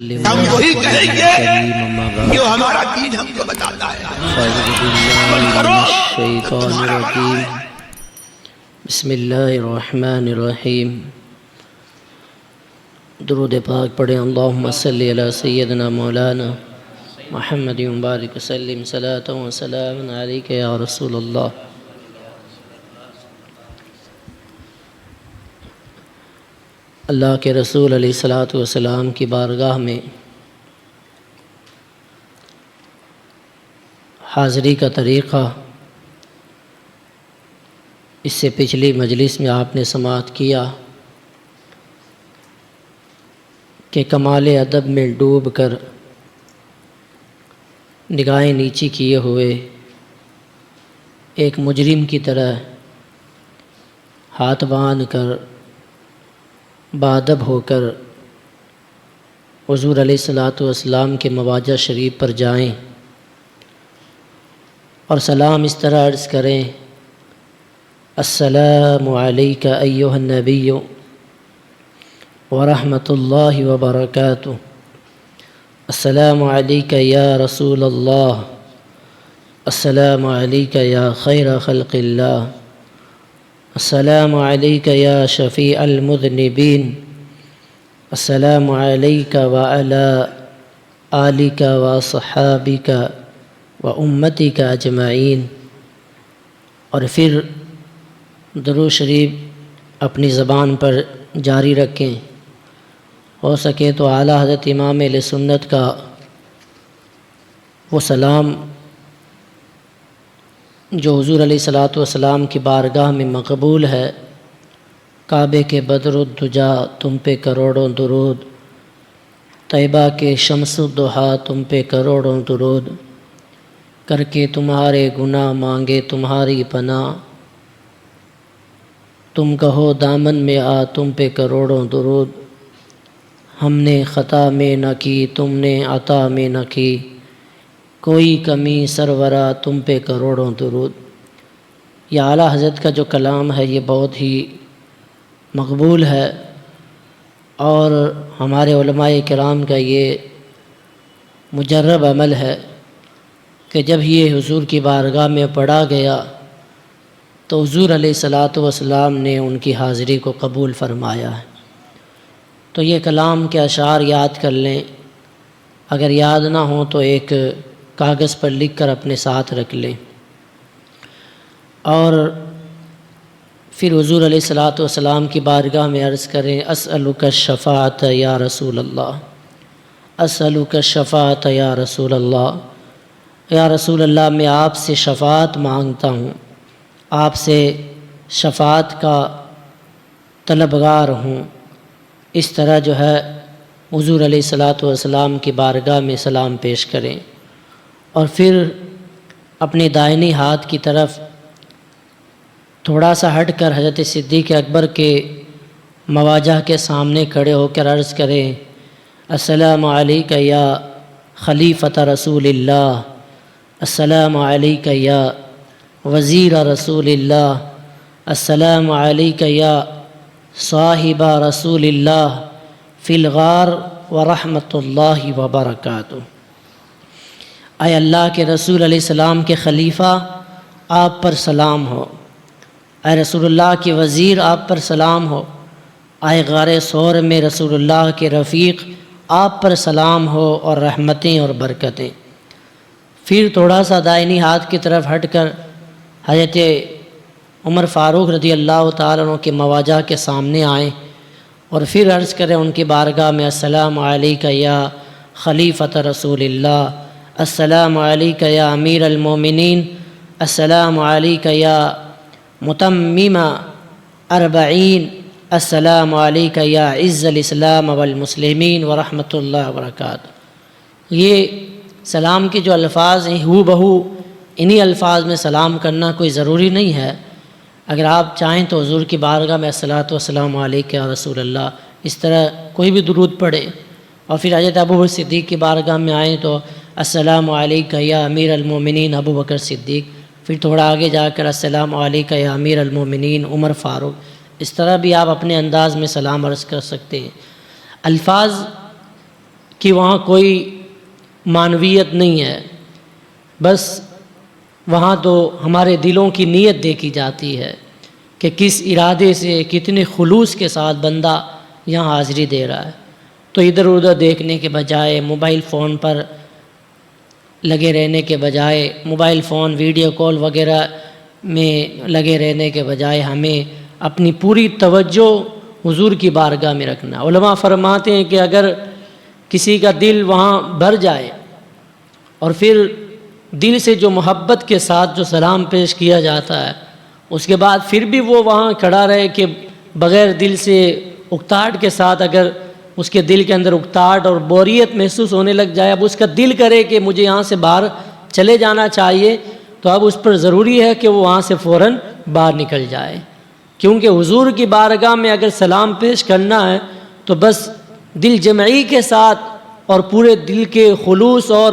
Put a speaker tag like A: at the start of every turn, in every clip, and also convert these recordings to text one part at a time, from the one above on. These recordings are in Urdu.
A: ہم وہی کہیں گے جو ہمارا دین ہم کو بتاتا ہے۔
B: الشیطان الرجیم بسم اللہ الرحمن الرحیم۔ درود پاک پڑھیں۔ اللہم صلی علی سیدنا مولانا محمد مبارک وسلم صلاۃ و سلام علیک یا رسول اللہ۔ اللہ کے رسول علیہ الصلوۃ والسلام کی بارگاہ میں حاضری کا طریقہ اس سے پچھلی مجلس میں آپ نے سماعت کیا کہ کمال ادب میں ڈوب کر نگاہیں نیچی کیے ہوئے ایک مجرم کی طرح ہاتھ باندھ کر بادب ہو کر حضور علیہ الصلوۃ والسلام کے مواجہ شریف پر جائیں اور سلام اس طرح عرض کریں: السلام علیک ایھا النبی ورحمۃ اللہ وبرکاتہ، السلام علیک یا رسول اللہ، السلام علیک یا خیر خلق اللہ، السلام علیک یا شفیع المذنبین، السلام علیک وعلی آلک وصحابک وامتک اجمعین۔ اور پھر درود شریف اپنی زبان پر جاری رکھیں، ہو سکے تو اعلیٰ حضرت امام اہل سنت کا وہ سلام جو حضور علیہ الصلوۃ والسلام کی بارگاہ میں مقبول ہے: کعبے کے بدر الدجا تم پہ کروڑوں درود، طیبہ کے شمس الضحیٰ تم پہ کروڑوں درود، کر کے تمہارے گناہ مانگے تمہاری پناہ، تم کہو دامن میں آ تم پہ کروڑوں درود، ہم نے خطا میں نہ کی تم نے عطا میں نہ کی، کوئی کمی سرورا تم پہ کروڑوں درود۔ یہ اعلیٰ حضرت کا جو کلام ہے یہ بہت ہی مقبول ہے، اور ہمارے علماء کرام کا یہ مجرب عمل ہے کہ جب یہ حضور کی بارگاہ میں پڑھا گیا تو حضور علیہ الصلوۃ والسلام نے ان کی حاضری کو قبول فرمایا ہے۔ تو یہ کلام کے اشعار یاد کر لیں، اگر یاد نہ ہوں تو ایک کاغذ پر لکھ کر اپنے ساتھ رکھ لیں، اور پھر حضور علیہ الصلوۃ والسلام کی بارگاہ میں عرض کریں: اسألک الشفاعۃ یا رسول اللہ، اسألک الشفاعۃ یا رسول اللہ، یا رسول اللہ میں آپ سے شفاعت مانگتا ہوں، آپ سے شفاعت کا طلبگار ہوں۔ اس طرح جو ہے حضور علیہ الصلوۃ والسلام کی بارگاہ میں سلام پیش کریں، اور پھر اپنے دائنی ہاتھ کی طرف تھوڑا سا ہٹ کر حضرت صدیق اکبر کے مواجہ کے سامنے کھڑے ہو کر عرض کریں: السلام علیک یا خلیفۃ رسول اللہ، السلام علیک یا وزیر رسول اللہ، السلام علیک یا صاحب رسول اللہ فی الغار ورحمۃ اللہ وبرکاتہ۔ اے اللہ کے رسول علیہ السلام کے خلیفہ، آپ پر سلام ہو۔ اے رسول اللہ کے وزیر، آپ پر سلام ہو۔ اے غار ثور میں رسول اللہ کے رفیق، آپ پر سلام ہو اور رحمتیں اور برکتیں۔ پھر تھوڑا سا دائنی ہاتھ کی طرف ہٹ کر حضرت عمر فاروق رضی اللہ تعالیٰ عنہ کے مواجہ کے سامنے آئیں، اور پھر عرض کریں ان کی بارگاہ میں: السلام علیک یا خلیفۃ رسول اللہ، السلام علیک یا امیر المومنین، السلام علیک یا متمم اربعین، السلام علیک یا عز الاسلام والمسلمین ورحمۃ اللہ وبرکاتہ۔ یہ سلام کے جو الفاظ ہیں ہو بہو انہی الفاظ میں سلام کرنا کوئی ضروری نہیں ہے، اگر آپ چاہیں تو حضور کی بارگاہ میں الصلوۃ والسلام علیک یا رسول اللہ اس طرح کوئی بھی درود پڑھے، اور پھر حضرت ابوبکر صدیق کی بارگاہ میں آئیں تو السلام علیک یا امیر المومنین ابو بکر صدیق، پھر تھوڑا آگے جا کر السلام علیک یا امیر المومنین عمر فاروق، اس طرح بھی آپ اپنے انداز میں سلام عرض کر سکتے ہیں۔ الفاظ کہ وہاں کوئی معنویت نہیں ہے، بس وہاں تو ہمارے دلوں کی نیت دیکھی جاتی ہے کہ کس ارادے سے، کتنے خلوص کے ساتھ بندہ یہاں حاضری دے رہا ہے۔ تو ادھر ادھر دیکھنے کے بجائے، موبائل فون پر لگے رہنے کے بجائے، موبائل فون ویڈیو کال وغیرہ میں لگے رہنے کے بجائے ہمیں اپنی پوری توجہ حضور کی بارگاہ میں رکھنا۔ علماء فرماتے ہیں کہ اگر کسی کا دل وہاں بھر جائے اور پھر دل سے جو محبت کے ساتھ جو سلام پیش کیا جاتا ہے، اس کے بعد پھر بھی وہ وہاں کھڑا رہے کہ بغیر دل سے اکتاہٹ کے ساتھ، اگر اس کے دل کے اندر اکتاہٹ اور بوریت محسوس ہونے لگ جائے، اب اس کا دل کرے کہ مجھے یہاں سے باہر چلے جانا چاہیے، تو اب اس پر ضروری ہے کہ وہ وہاں سے فوراً باہر نکل جائے، کیونکہ حضور کی بارگاہ میں اگر سلام پیش کرنا ہے تو بس دل جمعی کے ساتھ اور پورے دل کے خلوص اور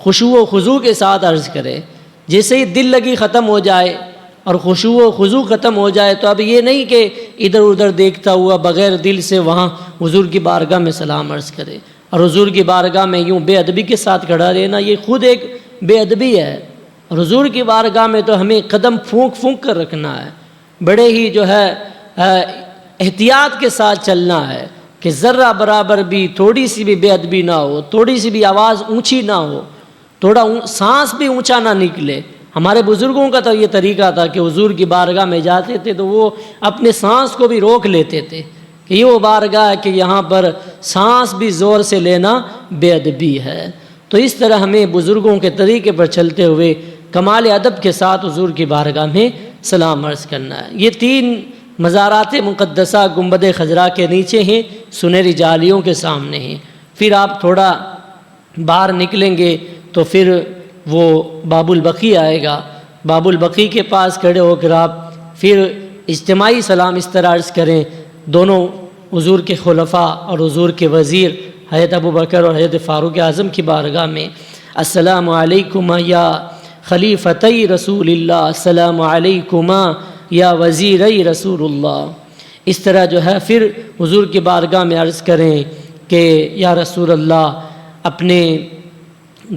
B: خشوع و خضوع کے ساتھ عرض کرے۔ جیسے ہی دل لگی ختم ہو جائے اور خشوع و خضوع ختم ہو جائے تو اب یہ نہیں کہ ادھر ادھر دیکھتا ہوا بغیر دل سے وہاں حضور کی بارگاہ میں سلام عرض کرے، اور حضور کی بارگاہ میں یوں بے ادبی کے ساتھ کھڑا رہنا، یہ خود ایک بے ادبی ہے۔ اور حضور کی بارگاہ میں تو ہمیں قدم پھونک پھونک کر رکھنا ہے، بڑے ہی جو ہے احتیاط کے ساتھ چلنا ہے کہ ذرہ برابر بھی تھوڑی سی بھی بے ادبی نہ ہو، تھوڑی سی بھی آواز اونچی نہ ہو، تھوڑا سانس بھی اونچا نہ نکلے۔ ہمارے بزرگوں کا تو یہ طریقہ تھا کہ حضور کی بارگاہ میں جاتے تھے تو وہ اپنے سانس کو بھی روک لیتے تھے کہ یہ وہ بارگاہ ہے کہ یہاں پر سانس بھی زور سے لینا بے ادبی ہے۔ تو اس طرح ہمیں بزرگوں کے طریقے پر چلتے ہوئے کمال ادب کے ساتھ حضور کی بارگاہ میں سلام عرض کرنا ہے۔ یہ 3 مزارات مقدسہ گنبد خضرا کے نیچے ہیں، سنہری جالیوں کے سامنے ہیں۔ پھر آپ تھوڑا باہر نکلیں گے تو پھر وہ باب البقیع آئے گا، باب البقیع کے پاس کھڑے ہو کر آپ پھر اجتماعی سلام اس طرح عرض کریں، دونوں حضور کے خلفاء اور حضور کے وزیر حضرت ابوبکر اور حضرت فاروق اعظم کی بارگاہ میں، السلام علیکم یا خلیفتئی رسول اللہ، السلام علیکم یا وزیرئی رسول اللہ۔ اس طرح جو ہے پھر حضور کی بارگاہ میں عرض کریں کہ یا رسول اللہ، اپنے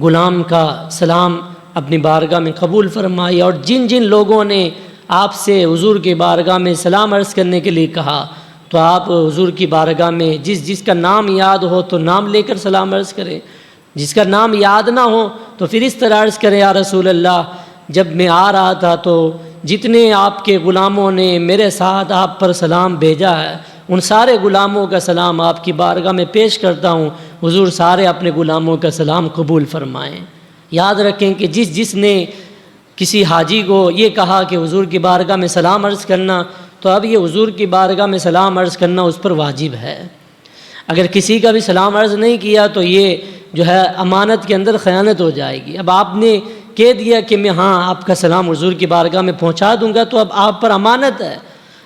B: غلام کا سلام اپنی بارگاہ میں قبول فرمائی، اور جن جن لوگوں نے آپ سے حضور کی بارگاہ میں سلام عرض کرنے کے لیے کہا تو آپ حضور کی بارگاہ میں جس کا نام یاد ہو تو نام لے کر سلام عرض کریں، جس کا نام یاد نہ ہو تو پھر اس طرح عرض کریں، یا رسول اللہ، جب میں آ رہا تھا تو جتنے آپ کے غلاموں نے میرے ساتھ آپ پر سلام بھیجا ہے، ان سارے غلاموں کا سلام آپ کی بارگاہ میں پیش کرتا ہوں، حضور سارے اپنے غلاموں کا سلام قبول فرمائیں۔ یاد رکھیں کہ جس نے کسی حاجی کو یہ کہا کہ حضور کی بارگاہ میں سلام عرض کرنا، تو اب یہ حضور کی بارگاہ میں سلام عرض کرنا اس پر واجب ہے۔ اگر کسی کا بھی سلام عرض نہیں کیا تو یہ جو ہے امانت کے اندر خیانت ہو جائے گی۔ اب آپ نے کہہ دیا کہ میں ہاں آپ کا سلام حضور کی بارگاہ میں پہنچا دوں گا، تو اب آپ پر امانت ہے،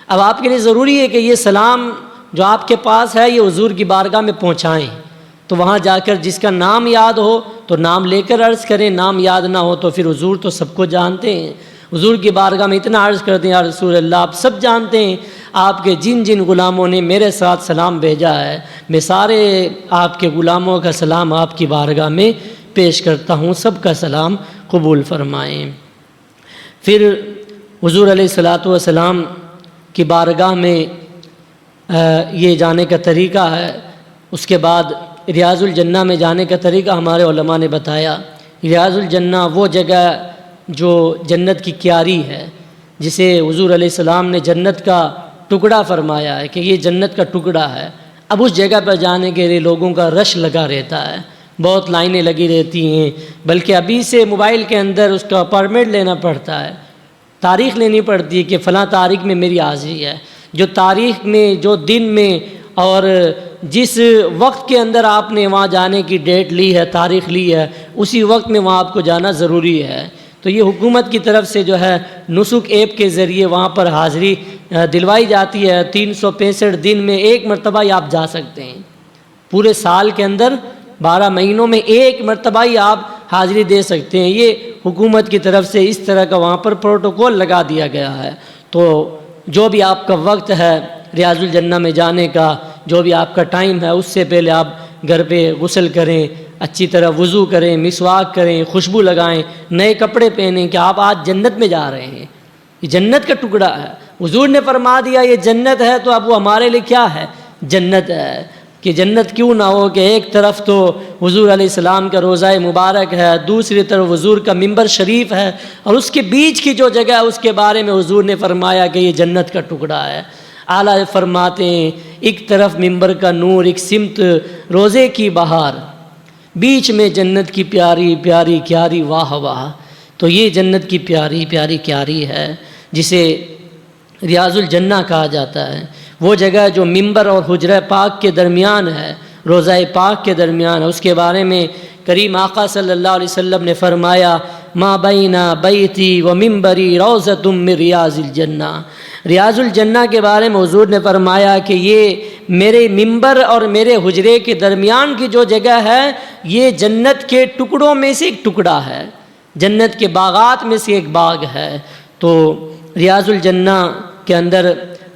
B: اب آپ کے لیے ضروری ہے کہ یہ سلام جو آپ کے پاس ہے یہ حضور کی بارگاہ میں پہنچائیں۔ تو وہاں جا کر جس کا نام یاد ہو تو نام لے کر عرض کریں، نام یاد نہ ہو تو پھر حضور تو سب کو جانتے ہیں، حضور کی بارگاہ میں اتنا عرض کرتے ہیں، یا رسول اللہ، آپ سب جانتے ہیں آپ کے جن جن غلاموں نے میرے ساتھ سلام بھیجا ہے، میں سارے آپ کے غلاموں کا سلام آپ کی بارگاہ میں پیش کرتا ہوں، سب کا سلام قبول فرمائیں۔ پھر حضور علیہ الصلاۃ والسلام کی بارگاہ میں یہ جانے کا طریقہ ہے۔ اس کے بعد ریاض الجنہ میں جانے کا طریقہ ہمارے علماء نے بتایا۔ ریاض الجنہ وہ جگہ جو جنت کی کیاری ہے، جسے حضور علیہ السلام نے جنت کا ٹکڑا فرمایا ہے کہ یہ جنت کا ٹکڑا ہے۔ اب اس جگہ پر جانے کے لیے لوگوں کا رش لگا رہتا ہے، بہت لائنیں لگی رہتی ہیں، بلکہ ابھی سے موبائل کے اندر اس کا اپارٹمنٹ لینا پڑتا ہے، تاریخ لینی پڑتی ہے کہ فلاں تاریخ میں میری حاضری ہے، جو تاریخ میں، جو دن میں اور جس وقت کے اندر آپ نے وہاں جانے کی ڈیٹ لی ہے، تاریخ لی ہے، اسی وقت میں وہاں آپ کو جانا ضروری ہے۔ تو یہ حکومت کی طرف سے جو ہے نسک ایپ کے ذریعے وہاں پر حاضری دلوائی جاتی ہے۔ 365 دن میں ایک مرتبہ ہی آپ جا سکتے ہیں، پورے سال کے اندر 12 مہینوں میں ایک مرتبہ ہی آپ حاضری دے سکتے ہیں۔ یہ حکومت کی طرف سے اس طرح کا وہاں پر پروٹوکول لگا دیا گیا ہے۔ تو جو بھی آپ کا وقت ہے ریاض الجنہ میں جانے کا، جو بھی آپ کا ٹائم ہے، اس سے پہلے آپ گھر پہ غسل کریں، اچھی طرح وضو کریں، مسواک کریں، خوشبو لگائیں، نئے کپڑے پہنیں کہ آپ آج جنت میں جا رہے ہیں، یہ جنت کا ٹکڑا ہے۔ حضور نے فرما دیا یہ جنت ہے، تو اب وہ ہمارے لیے کیا ہے؟ جنت ہے۔ کہ جنت کیوں نہ ہو کہ ایک طرف تو حضور علیہ السلام کا روضہ مبارک ہے، دوسری طرف حضور کا ممبر شریف ہے، اور اس کے بیچ کی جو جگہ ہے اس کے بارے میں حضور نے فرمایا کہ یہ جنت کا ٹکڑا ہے۔ اعلیٰ فرماتے ہیں ایک طرف ممبر کا نور، ایک سمت روزے کی بہار، بیچ میں جنت کی پیاری پیاری کیاری واہ واہ۔ تو یہ جنت کی پیاری پیاری کیاری ہے جسے ریاض الجنہ کہا جاتا ہے، وہ جگہ جو ممبر اور حجرہ پاک کے درمیان ہے، روضہ پاک کے درمیان ہے۔ اس کے بارے میں کریم آقا صلی اللہ علیہ وسلم نے فرمایا ما بین بیتی و ممبری روضۃ من ریاض الجنہ۔ ریاض الجنہ کے بارے میں حضور نے فرمایا کہ یہ میرے ممبر اور میرے حجرے کے درمیان کی جو جگہ ہے یہ جنت کے ٹکڑوں میں سے ایک ٹکڑا ہے، جنت کے باغات میں سے ایک باغ ہے۔ تو ریاض الجنہ کے اندر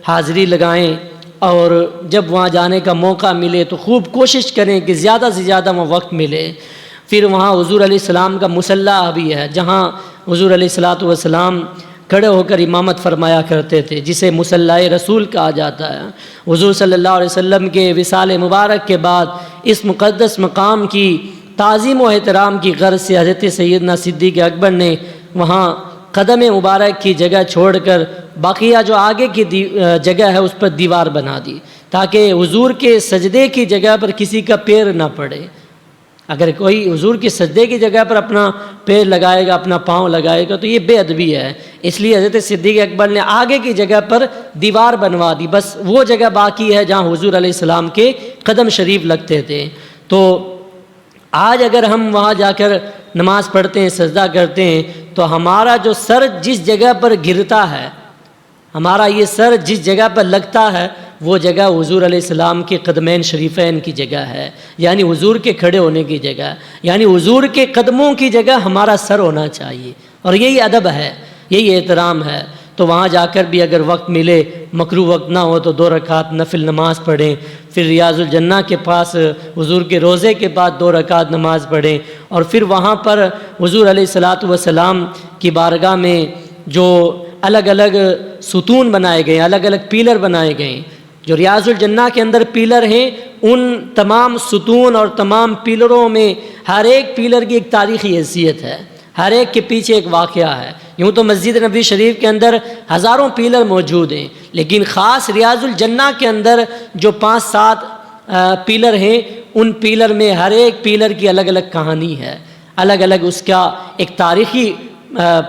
B: حاضری لگائیں، اور جب وہاں جانے کا موقع ملے تو خوب کوشش کریں کہ زیادہ سے زیادہ وہاں وقت ملے۔ پھر وہاں حضور علیہ السلام کا مصلی بھی ہے، جہاں حضور علیہ السلام کھڑے ہو کر امامت فرمایا کرتے تھے، جسے مصلی رسول کہا جاتا ہے۔ حضور صلی اللہ علیہ وسلم کے وصال مبارک کے بعد اس مقدس مقام کی تعظیم و احترام کی غرض سے حضرت سیدنا صدیق اکبر نے وہاں قدم مبارک کی جگہ چھوڑ کر باقیہ جو آگے کی جگہ ہے اس پر دیوار بنا دی، تاکہ حضور کے سجدے کی جگہ پر کسی کا پیر نہ پڑے۔ اگر کوئی حضور کی سجدے کی جگہ پر اپنا پیر لگائے گا، اپنا پاؤں لگائے گا، تو یہ بے ادبی ہے۔ اس لیے حضرت صدیق اکبر نے آگے کی جگہ پر دیوار بنوا دی، بس وہ جگہ باقی ہے جہاں حضور علیہ السلام کے قدم شریف لگتے تھے۔ تو آج اگر ہم وہاں جا کر نماز پڑھتے ہیں، سجدہ کرتے ہیں، تو ہمارا جو سر جس جگہ پر گرتا ہے، ہمارا یہ سر جس جگہ پر لگتا ہے، وہ جگہ حضور علیہ السلام کے قدمین شریفین کی جگہ ہے، یعنی حضور کے کھڑے ہونے کی جگہ، یعنی حضور کے قدموں کی جگہ ہمارا سر ہونا چاہیے، اور یہی ادب ہے، یہی احترام ہے۔ تو وہاں جا کر بھی اگر وقت ملے، مکروہ وقت نہ ہو، تو 2 رکعت نفل نماز پڑھیں، پھر ریاض الجنہ کے پاس حضور کے روضے کے بعد 2 رکعت نماز پڑھیں، اور پھر وہاں پر حضور علیہ السلام کی بارگاہ میں جو الگ الگ ستون بنائے گئے، الگ الگ پیلر بنائے گئے، جو ریاض الجنہ کے اندر پیلر ہیں، ان تمام ستون اور تمام پیلروں میں ہر ایک پیلر کی ایک تاریخی حیثیت ہے، ہر ایک کے پیچھے ایک واقعہ ہے۔ یوں تو مسجد نبی شریف کے اندر ہزاروں پیلر موجود ہیں، لیکن خاص ریاض الجنہ کے اندر جو 5-7 پیلر ہیں، ان پیلر میں ہر ایک پیلر کی الگ الگ کہانی ہے، الگ الگ اس کا ایک تاریخی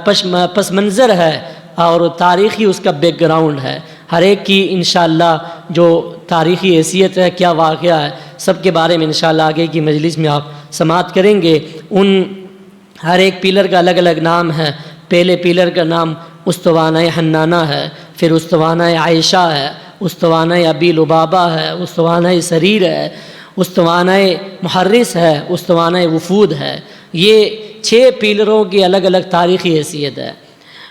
B: پس منظر ہے، اور تاریخی اس کا بیک گراؤنڈ ہے۔ ہر ایک کی انشاءاللہ جو تاریخی حیثیت ہے، کیا واقعہ ہے، سب کے بارے میں انشاءاللہ آگے کی مجلس میں آپ سماعت کریں گے۔ ان ہر ایک پیلر کا الگ الگ نام ہے۔ پہلے پیلر کا نام استوانہ حنانہ ہے، پھر استوانہ عائشہ ہے، استوانہ ابی لبابہ ہے، استوانہ سریر ہے، استوانہ محرس ہے، استوانہ وفود ہے۔ یہ 6 پیلروں کی الگ الگ تاریخی حیثیت ہے۔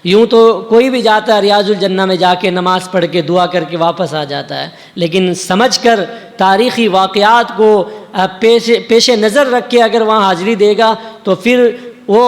B: یوں تو کوئی بھی جاتا ہے ریاض الجنہ میں، جا کے نماز پڑھ کے دعا کر کے واپس آ جاتا ہے، لیکن سمجھ کر تاریخی واقعات کو پیش نظر رکھ کے اگر وہاں حاضری دے گا تو پھر وہ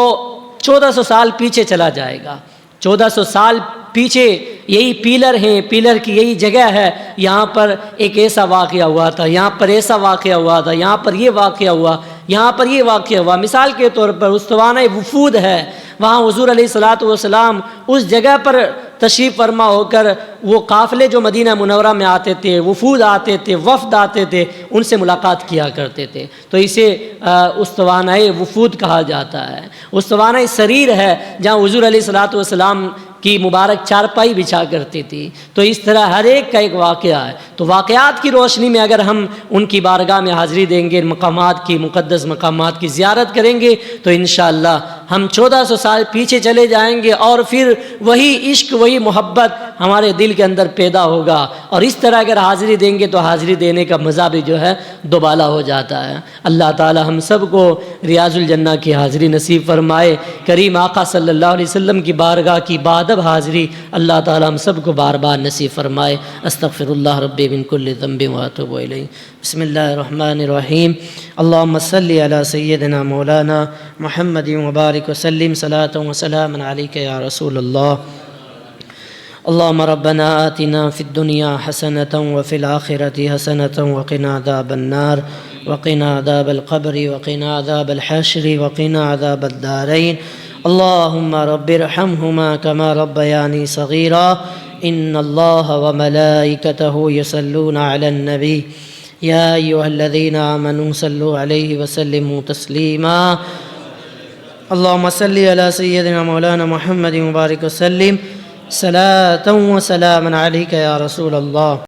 B: 1400 سال پیچھے چلا جائے گا۔ 1400 سال پیچھے یہی پیلر ہیں، پیلر کی یہی جگہ ہے، یہاں پر ایک ایسا واقعہ ہوا تھا، یہاں پر ایسا واقعہ ہوا تھا، یہاں پر یہ واقعہ ہوا، یہاں پر یہ واقعہ ہوا۔ مثال کے طور پر استوانہ وفود ہے، وہاں حضور علیہ السلام اس جگہ پر تشریف فرما ہو کر وہ قافلے جو مدینہ منورہ میں آتے تھے، وفود آتے تھے، وفد آتے تھے، ان سے ملاقات کیا کرتے تھے، تو اسے استوانہ وفود کہا جاتا ہے۔ استوانہ سریر ہے جہاں حضور علیہ السلام کی مبارک چارپائی بچھا کرتی تھی۔ تو اس طرح ہر ایک کا ایک واقعہ ہے۔ تو واقعات کی روشنی میں اگر ہم ان کی بارگاہ میں حاضری دیں گے، مقامات کی، مقدس مقامات کی زیارت کریں گے، تو انشاءاللہ ہم 1400 سال پیچھے چلے جائیں گے اور پھر وہی عشق وہی محبت ہمارے دل کے اندر پیدا ہوگا، اور اس طرح اگر حاضری دیں گے تو حاضری دینے کا مزہ بھی جو ہے دوبالا ہو جاتا ہے۔ اللہ تعالی ہم سب کو ریاض الجنہ کی حاضری نصیب فرمائے، کریم آقا صلی اللہ علیہ وسلم کی بارگاہ کی بادب حاضری اللہ تعالی ہم سب کو بار بار نصیب فرمائے۔ استغفر اللہ ربی من کل ذنب واتوب الیہ۔ بسم اللہ الرحمن الرحیم۔ اللہم صلی علی سیدنا مولانا محمد وبارک وسلم صلاۃ وسلام علیک یا رسول اللہ۔ اللهم ربنا آتنا في الدنيا حسنة وفي الآخرة حسنة وقنا عذاب النار وقنا عذاب القبر وقنا عذاب الحشر وقنا عذاب الدارين اللهم رب ارحمهما كما ربياني صغيرا إن الله وملائكته يصلون على النبي يا أيها الذين آمنوا صلوا عليه وسلموا تسليما اللهم صل على سيدنا مولانا محمد وبارك وسلم صلاة وسلاما عليك يا رسول الله۔